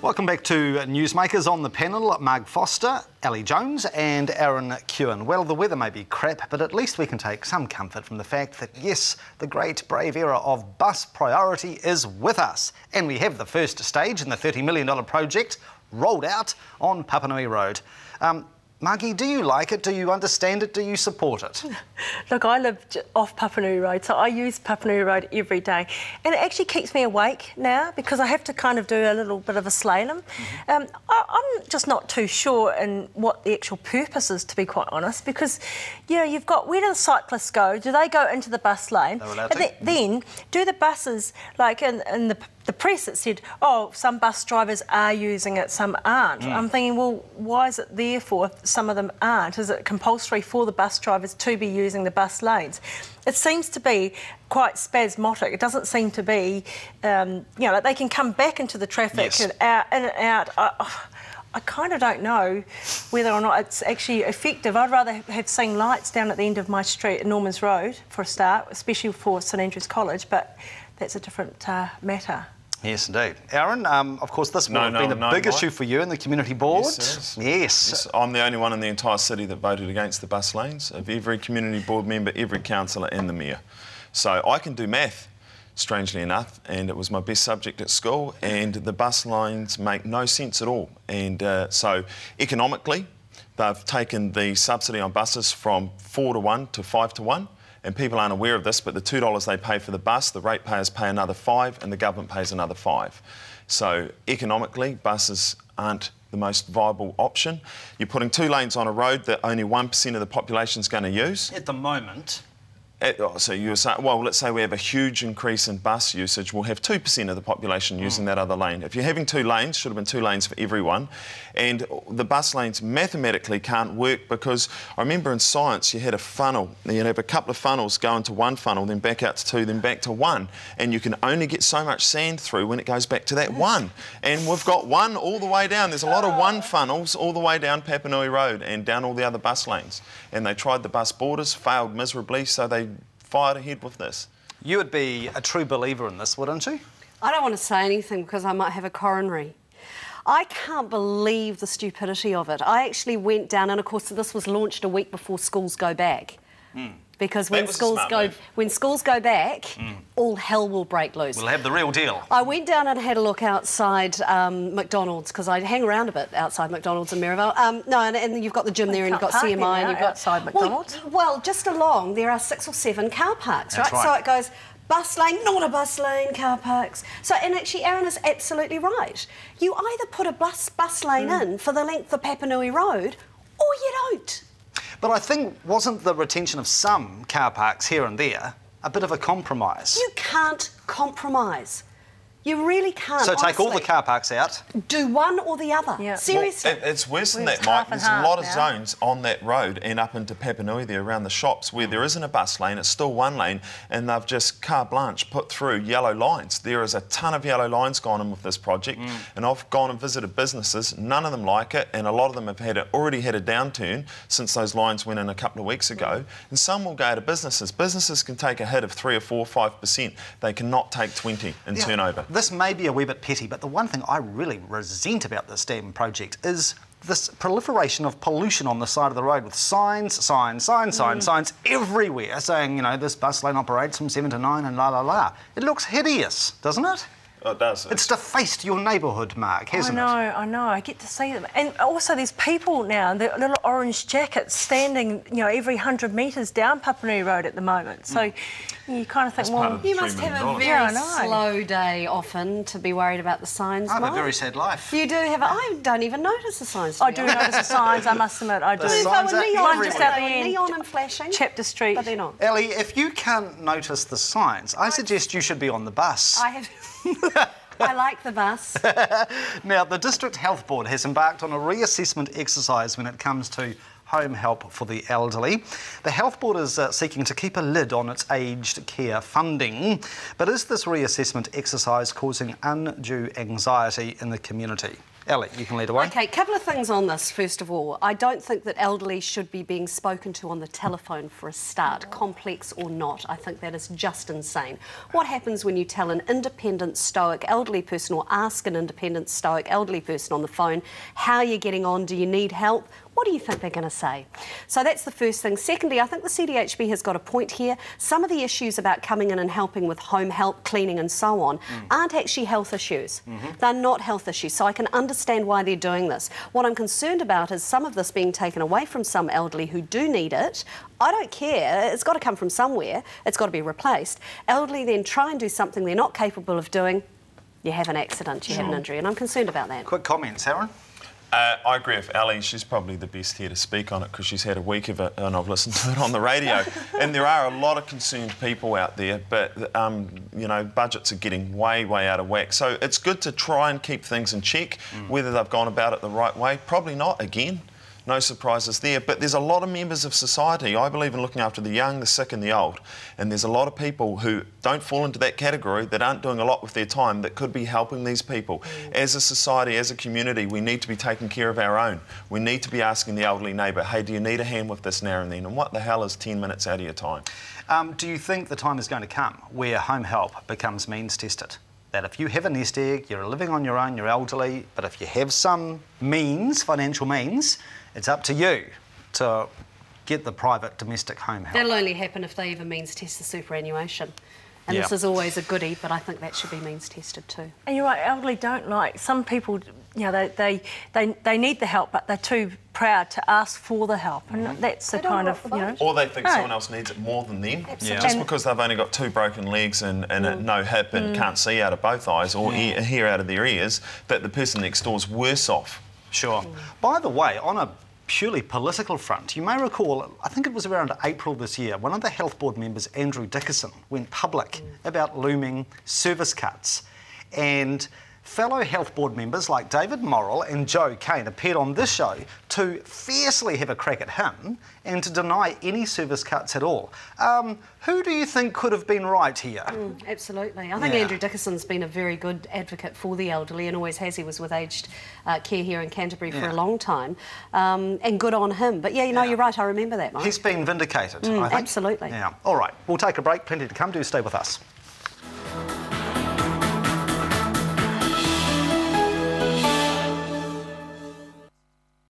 Welcome back to Newsmakers. On the panel, Marg Foster, Ali Jones and Aaron Keown. Well, the weather may be crap, but at least we can take some comfort from the fact that, yes, the great brave era of bus priority is with us. And we have the first stage in the $30 million project rolled out on Papanui Road. Margie, do you like it? Do you understand it? Do you support it? Look, I live off Papanui Road, so I use Papanui Road every day. And it actually keeps me awake now because I have to kind of do a little bit of a slalom. I'm just not too sure in what the actual purpose is, to be quite honest, because, you know, you've got, where do the cyclists go? Do they go into the bus lane? They're allowed to. Then, do the buses, like in the press, it said, oh, some bus drivers are using it, some aren't. I'm thinking, well, why is it there for if some of them aren't? Is it compulsory for the bus drivers to be using the bus lanes? It seems to be quite spasmodic. It doesn't seem to be, you know, like they can come back into the traffic and out, in and out. I kind of don't know whether or not it's actually effective. I'd rather have seen lights down at the end of my street at Normans Road for a start, especially for St Andrews College, but that's a different matter. Yes, indeed. Aaron, of course, this would have been a big issue for you in the community board. Yes. I'm the only one in the entire city that voted against the bus lanes, of every community board member, every councillor and the mayor. So I can do math, strangely enough, and it was my best subject at school, and the bus lanes make no sense at all. And so economically, they've taken the subsidy on buses from 4 to 1 to 5 to 1. And people aren't aware of this, but the $2 they pay for the bus, the ratepayers pay another $5 and the government pays another $5. So economically, buses aren't the most viable option. You're putting 2 lanes on a road that only 1% of the population is going to use. At the moment. So you're saying, well, let's say we have a huge increase in bus usage, we'll have 2% of the population using that other lane. If you're having 2 lanes, should have been 2 lanes for everyone, and the bus lanes mathematically can't work because I remember in science you had a funnel, you'd have a couple of funnels go into one funnel, then back out to 2, then back to 1, and you can only get so much sand through when it goes back to that 1. And we've got 1 all the way down. There's a lot of 1 funnels all the way down Papanui Road and down all the other bus lanes. And they tried the bus borders, failed miserably, so they fired ahead with this. You would be a true believer in this, wouldn't you? I don't want to say anything because I might have a coronary. I can't believe the stupidity of it. I actually went down, and of course this was launched a week before schools go back. Because when schools go back, all hell will break loose. We'll have the real deal. I went down and had a look outside McDonald's because I hang around a bit outside McDonald's in Maryvale. No, and you've got the gym there, and you've got CMI, and you've got outside McDonald's. Well, just along there are 6 or 7 car parks, right? So it goes bus lane, not a bus lane, car parks. So, and actually, Aaron is absolutely right. You either put a bus lane in for the length of Papanui Road, or you don't. But I think, wasn't the retention of some car parks here and there a bit of a compromise? You can't compromise. You really can't. So take all the car parks out. Do one or the other. Yeah. Seriously. Well, it's worse than that, Mike. There's a lot of zones on that road and up into Papanui there around the shops where there isn't a bus lane, it's still 1 lane, and they've just carte blanche put through yellow lines. There is a ton of yellow lines gone in with this project, and I've gone and visited businesses. None of them like it, and a lot of them have already had a downturn since those lines went in a couple of weeks ago. And some will go to businesses. Businesses can take a hit of 3 or 4 or 5%. They cannot take 20 in turnover. This may be a wee bit petty, but the one thing I really resent about this damn project is this proliferation of pollution on the side of the road with signs everywhere saying, you know, this bus lane operates from 7 to 9 and la la la. It looks hideous, doesn't it? Oh, it does. It's defaced your neighbourhood, Marg, hasn't it? I know. I get to see them. And also there's people now in their little orange jackets standing, you know, every 100 metres down Papanui Road at the moment. So you kind of think, well... You must have a very slow day often to be worried about the signs, I have a very sad life. You do have I don't even notice the signs. I do notice the signs, I must admit, I do. The signs are neon, just at the end. Neon and flashing. Chapter Street. But they're not. Ellie, if you can't notice the signs, I suggest you should be on the bus. I like the bus. Now, the District Health Board has embarked on a reassessment exercise when it comes to home help for the elderly. The Health Board is seeking to keep a lid on its aged care funding. But is this reassessment exercise causing undue anxiety in the community? Ellie, you can lead away. Okay, a couple of things on this, first of all. I don't think that elderly should be being spoken to on the telephone for a start, complex or not. I think that is just insane. What happens when you tell an independent, stoic elderly person, or ask an independent, stoic elderly person on the phone, how you're getting on, do you need help? What do you think they're going to say? So that's the first thing. Secondly, I think the CDHB has got a point here. Some of the issues about coming in and helping with home help, cleaning and so on aren't actually health issues. They're not health issues, so I can understand why they're doing this. What I'm concerned about is some of this being taken away from some elderly who do need it. I don't care. It's got to come from somewhere. It's got to be replaced. Elderly then try and do something they're not capable of doing. You have an accident, you have an injury, and I'm concerned about that. Quick comments, Aaron? I agree with Ali. She's probably the best here to speak on it because she's had a week of it and I've listened to it on the radio. And there are a lot of concerned people out there, but, you know, budgets are getting way, way out of whack. So it's good to try and keep things in check. Whether they've gone about it the right way, probably not, again. No surprises there, but there's a lot of members of society. I believe in looking after the young, the sick and the old, and there's a lot of people who don't fall into that category, that aren't doing a lot with their time, that could be helping these people. As a society, as a community, we need to be taking care of our own. We need to be asking the elderly neighbour, hey, do you need a hand with this now and then? And what the hell is 10 minutes out of your time? Do you think the time is going to come where home help becomes means tested? That if you have a nest egg, you're living on your own, you're elderly, but if you have some means, financial means, it's up to you to get the private domestic home help. That'll only happen if they even means test the superannuation. And this is always a goodie, but I think that should be means tested too. And you're right, elderly don't like, some people, you know, they need the help, but they're too proud to ask for the help, and that's the kind of, you know... Or they think someone else needs it more than them. Absolutely. Just because they've only got 2 broken legs and no hip and can't see out of both eyes or hear out of their ears, that the person next door's worse off. Sure. By the way, on a purely political front, you may recall, I think it was around April this year, one of the Health Board members, Andrew Dickerson, went public about looming service cuts. And fellow Health Board members like David Morrill and Joe Keown appeared on this show to fiercely have a crack at him and to deny any service cuts at all. Who do you think could have been right here? Absolutely. I think Andrew Dickerson's been a very good advocate for the elderly and always has. He was with aged care here in Canterbury for a long time. And good on him. But yeah, you know, you're right, I remember that, Marg. He's been vindicated, I think. Absolutely. Yeah. All right, we'll take a break. Plenty to come. Do stay with us.